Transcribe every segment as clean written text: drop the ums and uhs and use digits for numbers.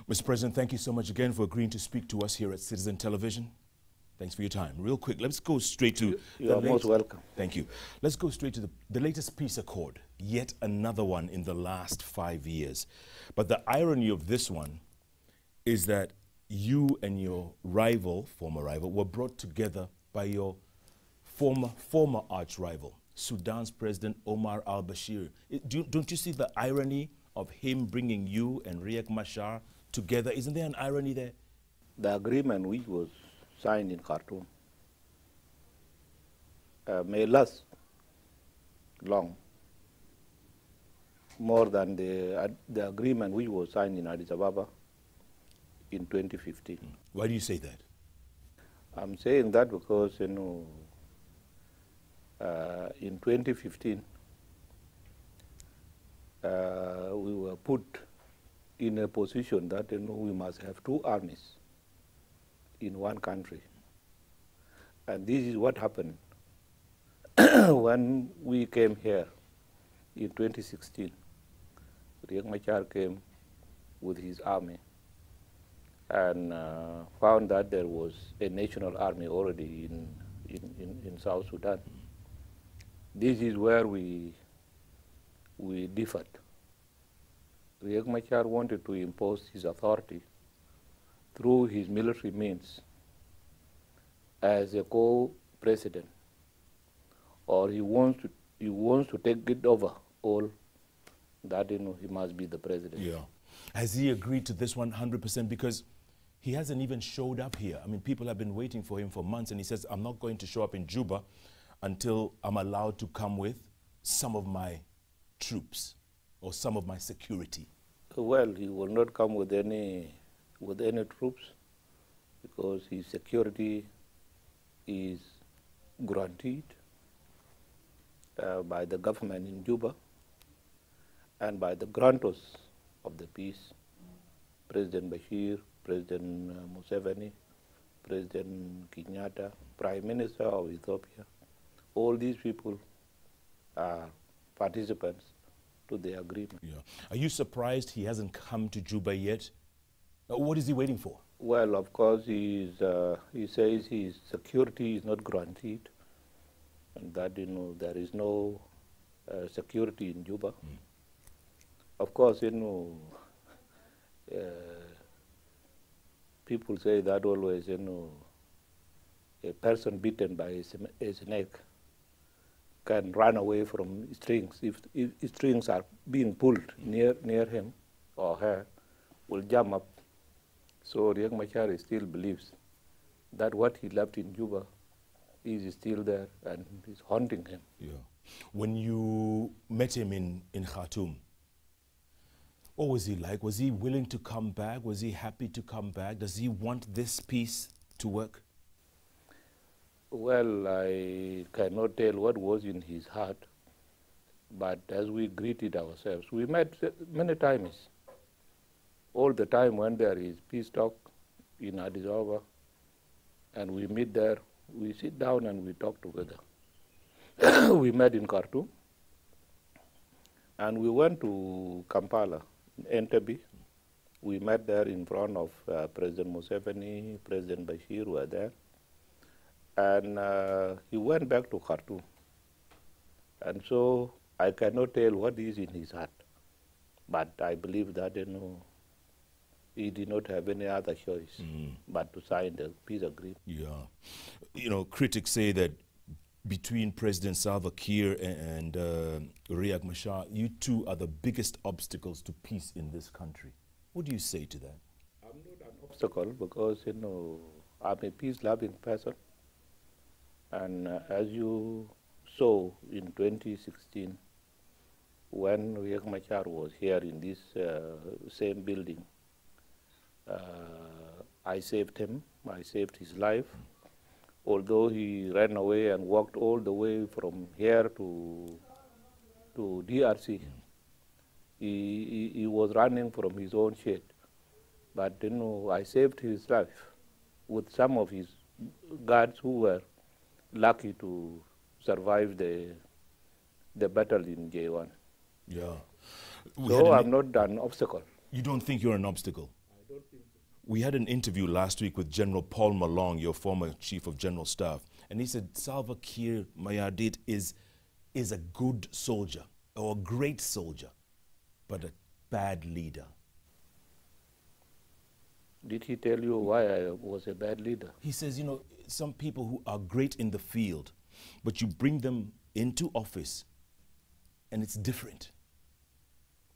Mr. President, thank you so much again for agreeing to speak to us here at Citizen Television. Thanks for your time. Real quick, let's go straight to... You are most welcome. Thank you. Let's go straight to the latest peace accord, yet another one in the last 5 years. But the irony of this one is that you and your rival, former rival, were brought together by your former arch-rival, Sudan's President Omar al-Bashir. Don't you see the irony of him bringing you and Riek Machar together? Isn't there an irony there? The agreement which was signed in Khartoum may last long, more than the agreement which was signed in Addis Ababa in 2015. Why do you say that? I'm saying that because, in 2015, we were put in a position that we must have two armies in one country. And this is what happened when we came here in 2016. Riek Machar came with his army and found that there was a national army already in South Sudan. This is where we differed. Riek Machar wanted to impose his authority through his military means as a co-president, or he wants to take it over all, that he must be the president. Yeah. Has he agreed to this 100%? Because he hasn't even showed up here. I mean, people have been waiting for him for months, and he says, I'm not going to show up in Juba until I'm allowed to come with some of my troops or some of my security. Well, he will not come with any troops, because his security is guaranteed by the government in Juba and by the grantors of the peace, President Bashir, President Museveni, President Kenyatta, Prime Minister of Ethiopia. All these people are participants to the agreement. Yeah. Are you surprised he hasn't come to Juba yet? What is he waiting for? Well, of course, he says his security is not guaranteed, and that there is no security in Juba. Of course, people say that always, a person beaten by a snake can run away from strings. If strings are being pulled near him or her, will jump up. So Riek Machar still believes that what he left in Juba is still there and is haunting him. Yeah. When you met him in Khartoum, what was he like? Was he willing to come back? Was he happy to come back? Does he want this peace to work? Well, I cannot tell what was in his heart, but as we greeted ourselves, we met many times. All the time when there is peace talk in Addis Ababa, and we meet there, we sit down and we talk together. We met in Khartoum, and we went to Kampala, Entebbe. We met there in front of President Museveni, President Bashir were there. And he went back to Khartoum. And so I cannot tell what is in his heart, but I believe that he did not have any other choice but to sign the peace agreement. Yeah. Critics say that between President Salva Kiir and Riek Machar, you two are the biggest obstacles to peace in this country. What do you say to that? I'm not an obstacle because, I'm a peace-loving person. And as you saw in 2016, when Riek Machar was here in this same building, I saved him, I saved his life. Although he ran away and walked all the way from here to DRC, he was running from his own shed. But I saved his life with some of his guards who were lucky to survive the battle in J1. Yeah. So I'm not an obstacle. You don't think you're an obstacle? I don't We had an interview last week with General Paul Malong, your former Chief of General Staff, and he said Salva Kiir Mayardit is a good soldier, or a great soldier, but a bad leader. Did he tell you why I was a bad leader? He says, you know, some people who are great in the field, but you bring them into office and it's different.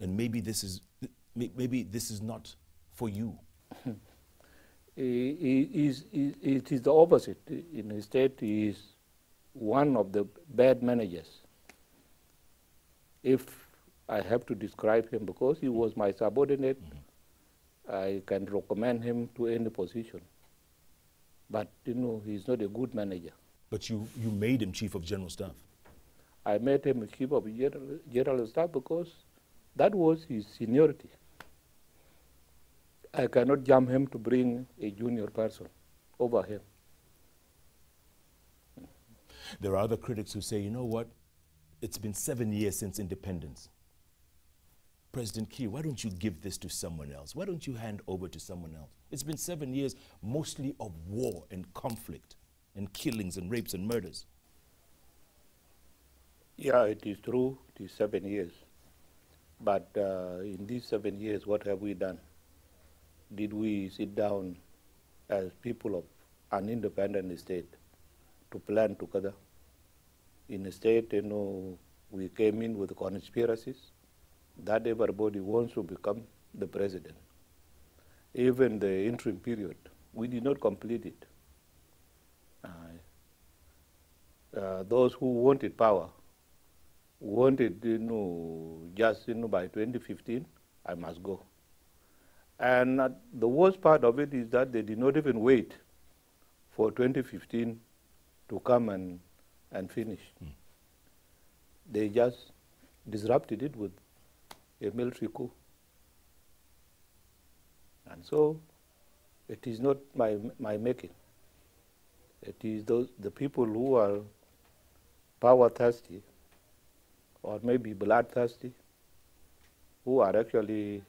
And maybe this is not for you. It is the opposite. In his state, he is one of the bad managers. If I have to describe him, because he was my subordinate, I can recommend him to any position. But, you know, he's not a good manager. But you made him Chief of General Staff. I made him Chief of General Staff because that was his seniority. I cannot jump him to bring a junior person over him. There are other critics who say, you know what? It's been 7 years since independence. President Kiir, why don't you give this to someone else? Why don't you hand over to someone else? It's been 7 years mostly of war and conflict and killings and rapes and murders. Yeah, it is true. It is 7 years. But in these 7 years, what have we done? Did we sit down as people of an independent state to plan together? In a state, you know, we came in with conspiracies that everybody wants to become the president. Even the interim period, we did not complete it. Those who wanted power wanted, you know, just, you know, by 2015, I must go. And the worst part of it is that they did not even wait for 2015 to come and finish. They just disrupted it with a military coup. And so it is not my making. It is the people who are power thirsty or maybe bloodthirsty who are actually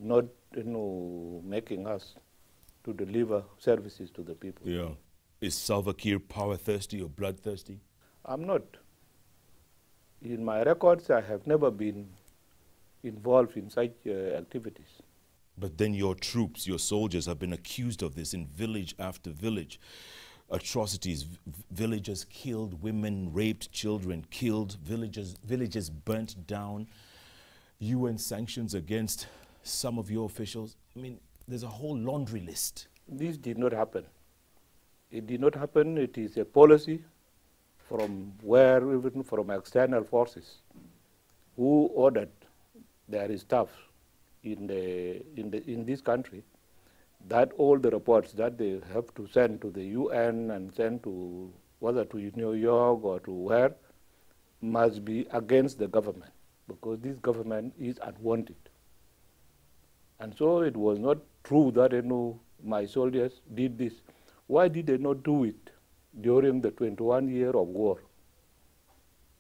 not, you know, making us to deliver services to the people. Yeah. Is Salva Kiir power thirsty or bloodthirsty? I'm not. In my records, I have never been involved in such activities. But then your troops, your soldiers have been accused of this in village after village. Atrocities, villagers killed, women raped, children killed, villages burnt down, UN sanctions against some of your officials. I mean, there's a whole laundry list. This did not happen. It did not happen. It is a policy from even from external forces who ordered their staff in this country that all the reports that they have to send to the UN and send to whether to New York or to where must be against the government, because this government is unwanted. And so it was not true that, you know, my soldiers did this. Why did they not do it during the 21 year of war,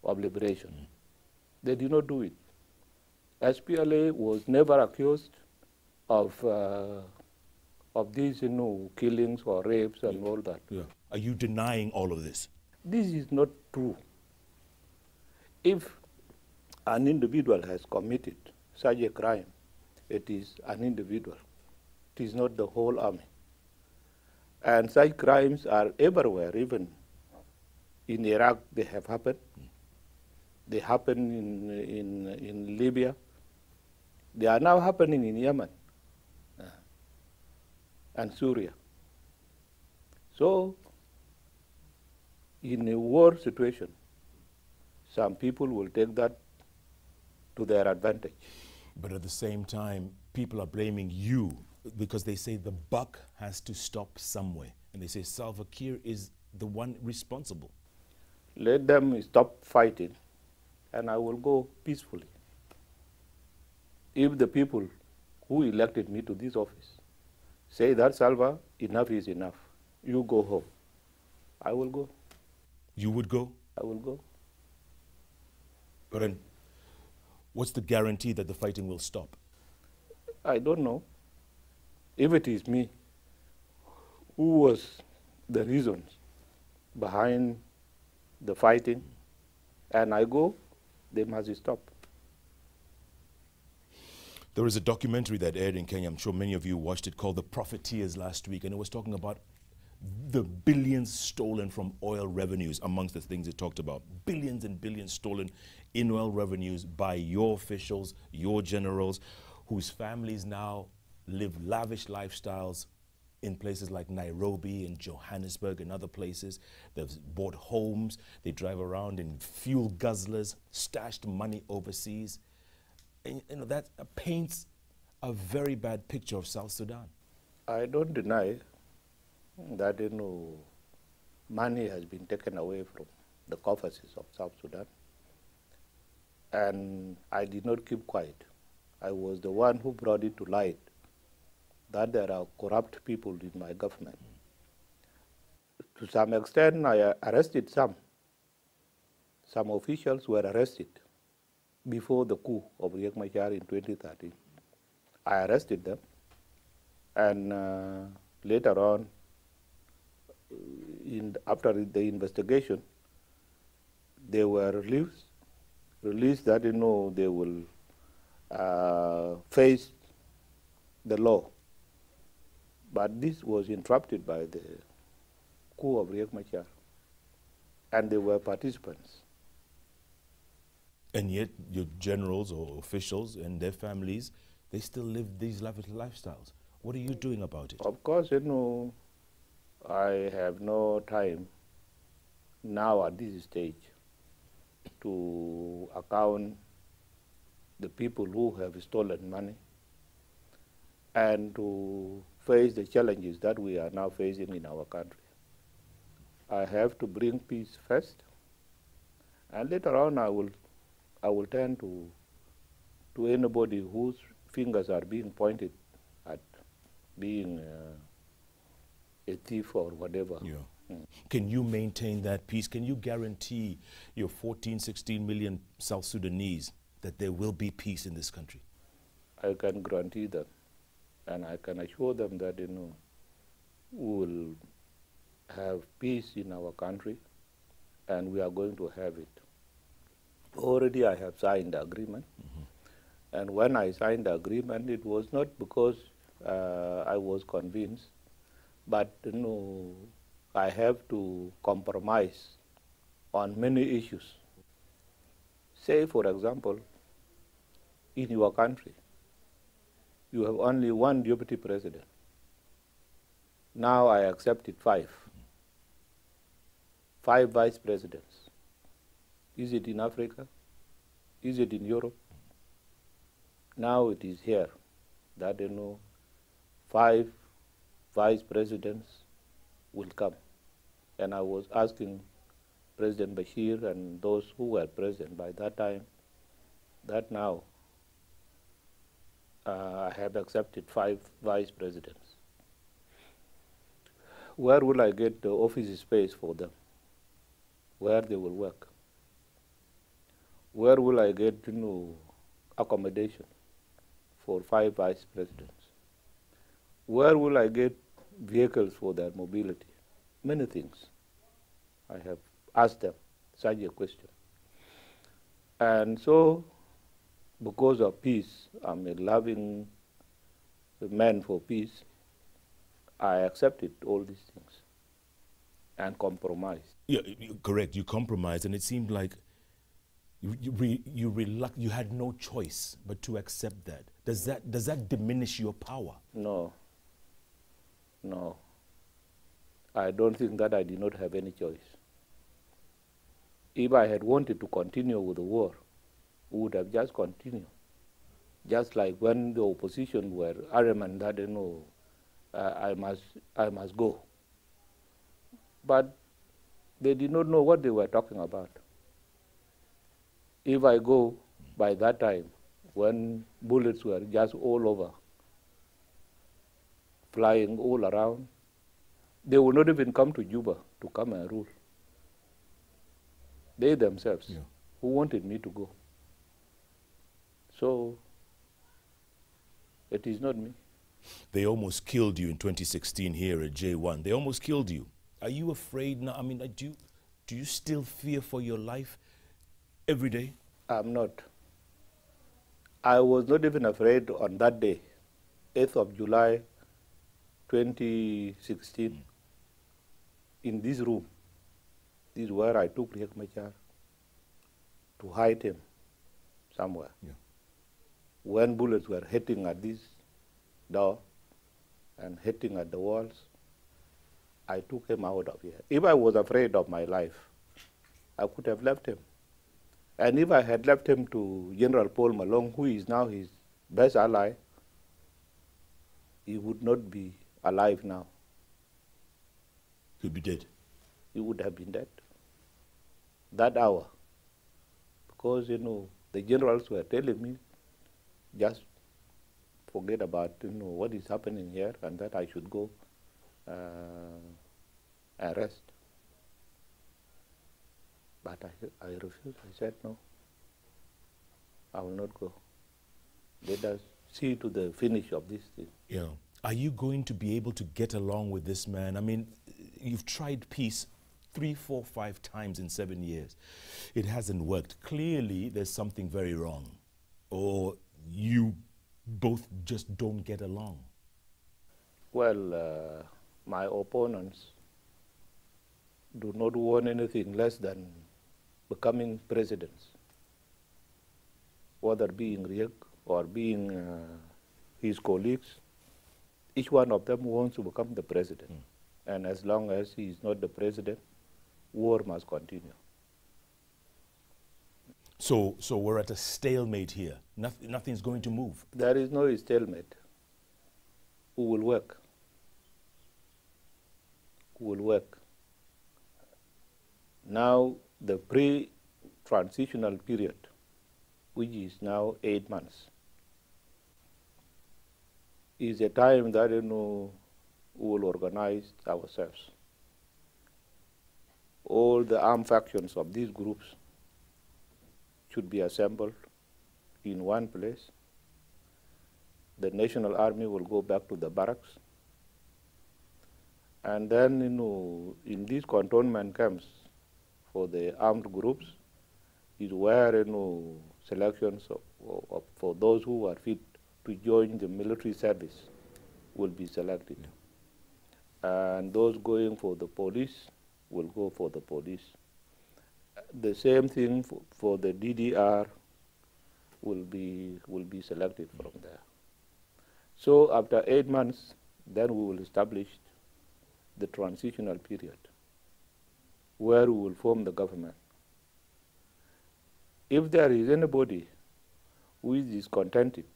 of liberation? They did not do it. SPLA was never accused of these, you know, killings or rapes and all that. Yeah. Are you denying all of this? This is not true. If an individual has committed such a crime, it is an individual. It is not the whole army. And such crimes are everywhere, even in Iraq they have happened. They happen in Libya. They are now happening in Yemen and Syria. So, in a war situation, some people will take that to their advantage. But at the same time, people are blaming you because they say the buck has to stop somewhere. And they say Salva Kiir is the one responsible. Let them stop fighting, and I will go peacefully. If the people who elected me to this office say that, Salva, enough is enough, you go home, I will go. You would go? I will go. But then, what's the guarantee that the fighting will stop? I don't know. If it is me, who was the reasons behind the fighting, and I go, they must stop. There is a documentary that aired in Kenya, I'm sure many of you watched it, called The Profiteers last week, and it was talking about the billions stolen from oil revenues, amongst the things it talked about. Billions and billions stolen in oil revenues by your officials, your generals, whose families now live lavish lifestyles in places like Nairobi and Johannesburg and other places. They've bought homes, they drive around in fuel guzzlers, stashed money overseas. And, you know, that paints a very bad picture of South Sudan. I don't deny that money has been taken away from the coffers of South Sudan, and I did not keep quiet. I was the one who brought it to light that there are corrupt people in my government. To some extent, I arrested some. Some officials were arrested before the coup of Riek Machar in 2013. I arrested them, and later on, after the investigation, they were released that they will face the law. But this was interrupted by the coup of Riek Machar, and they were participants. And yet your generals or officials and their families, they still live these lavish lifestyles. What are you doing about it? Of course, I have no time now at this stage to account the people who have stolen money and to face the challenges that we are now facing in our country. I have to bring peace first, and later on I will turn to anybody whose fingers are being pointed at being a thief or whatever. Yeah. Can you maintain that peace? Can you guarantee your 14, 16 million South Sudanese that there will be peace in this country? I can guarantee them, and I can assure them that we will have peace in our country, and we are going to have it. Already I have signed the agreement, and when I signed the agreement, it was not because I was convinced, but I have to compromise on many issues. Say, for example, in your country, you have only one deputy president. Now I accepted five vice presidents. Is it in Africa? Is it in Europe? Now it is here that 5 vice presidents will come. And I was asking President Bashir and those who were present by that time that now I have accepted 5 vice presidents. Where will I get the office space for them? Where they will work? Where will I get accommodation for 5 vice presidents? Where will I get vehicles for their mobility? Many things. I have asked them such a question. And so, because of peace, I'm a loving man for peace, I accepted all these things and compromised. Yeah, correct. You compromised, and it seemed like you had no choice but to accept that. Does that diminish your power? No. No. I don't think that I did not have any choice. If I had wanted to continue with the war, we would have just continued. Just like when the opposition were adamant that I must go. But they did not know what they were talking about. If I go by that time, when bullets were just all over, flying all around, they would not even come to Juba to come and rule. They themselves, who wanted me to go. So, it is not me. They almost killed you in 2016 here at J1. They almost killed you. Are you afraid now? I mean, do you still fear for your life every day? I'm not. I was not even afraid on that day, 8th of July, 2016, in this room. This is where I took Riek Machar to hide him somewhere. Yeah. When bullets were hitting at this door and hitting at the walls, I took him out of here. If I was afraid of my life, I could have left him. And if I had left him to General Paul Malong, who is now his best ally, he would not be alive now. He'd be dead. He would have been dead that hour. Because, the generals were telling me, just forget about, what is happening here, and that I should go and rest. But I refused. I said, no, I will not go. Let us see to the finish of this thing. Yeah. Are you going to be able to get along with this man? I mean, you've tried peace 3, 4, 5 times in 7 years. It hasn't worked. Clearly, there's something very wrong. Or you both just don't get along. Well, my opponents do not want anything less than becoming presidents, whether being Riek or being his colleagues. Each one of them wants to become the president. And as long as he is not the president, war must continue. So we're at a stalemate here. Nothing's going to move. There is no stalemate. Who will work? Who will work? Now, the pre-transitional period, which is now 8 months, is a time that we will organize ourselves. All the armed factions of these groups should be assembled in one place. The National Army will go back to the barracks. And then, in these cantonment camps for the armed groups is where, selections for those who are fit to join the military service will be selected. Yeah. And those going for the police will go for the police. The same thing for the DDR will be selected from there. So after 8 months, then we will establish the transitional period where we will form the government. If there is anybody who is discontented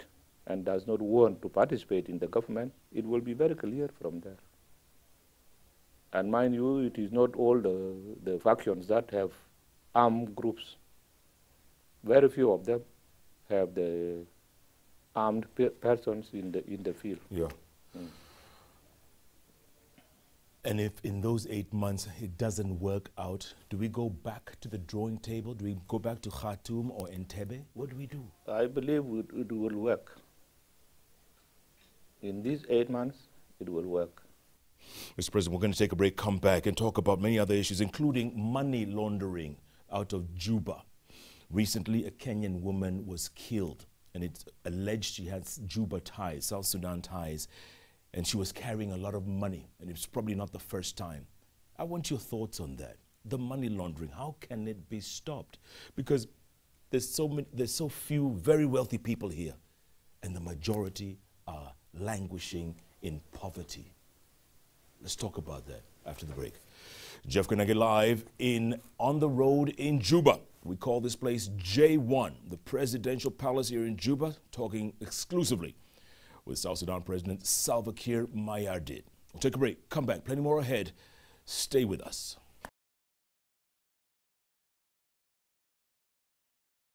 and does not want to participate in the government, it will be very clear from there. And mind you, it is not all the factions that have armed groups. Very few of them have the armed persons in the field. Yeah. And if in those 8 months it doesn't work out, do we go back to the drawing table? Do we go back to Khartoum or Entebbe? What do we do? I believe it will work. In these 8 months, it will work. Mr. President, we're going to take a break, come back and talk about many other issues, including money laundering out of Juba. Recently, a Kenyan woman was killed, and it's alleged she has Juba ties, South Sudan ties, and she was carrying a lot of money, and it's probably not the first time. I want your thoughts on that. The money laundering, how can it be stopped? Because there's so few very wealthy people here, and the majority are languishing in poverty. Let's talk about that after the break. Jeff Koinange live on the road in Juba. We call this place J1, the presidential palace here in Juba, talking exclusively with South Sudan President Salva Kiir Mayardit. We'll take a break, come back, plenty more ahead. Stay with us.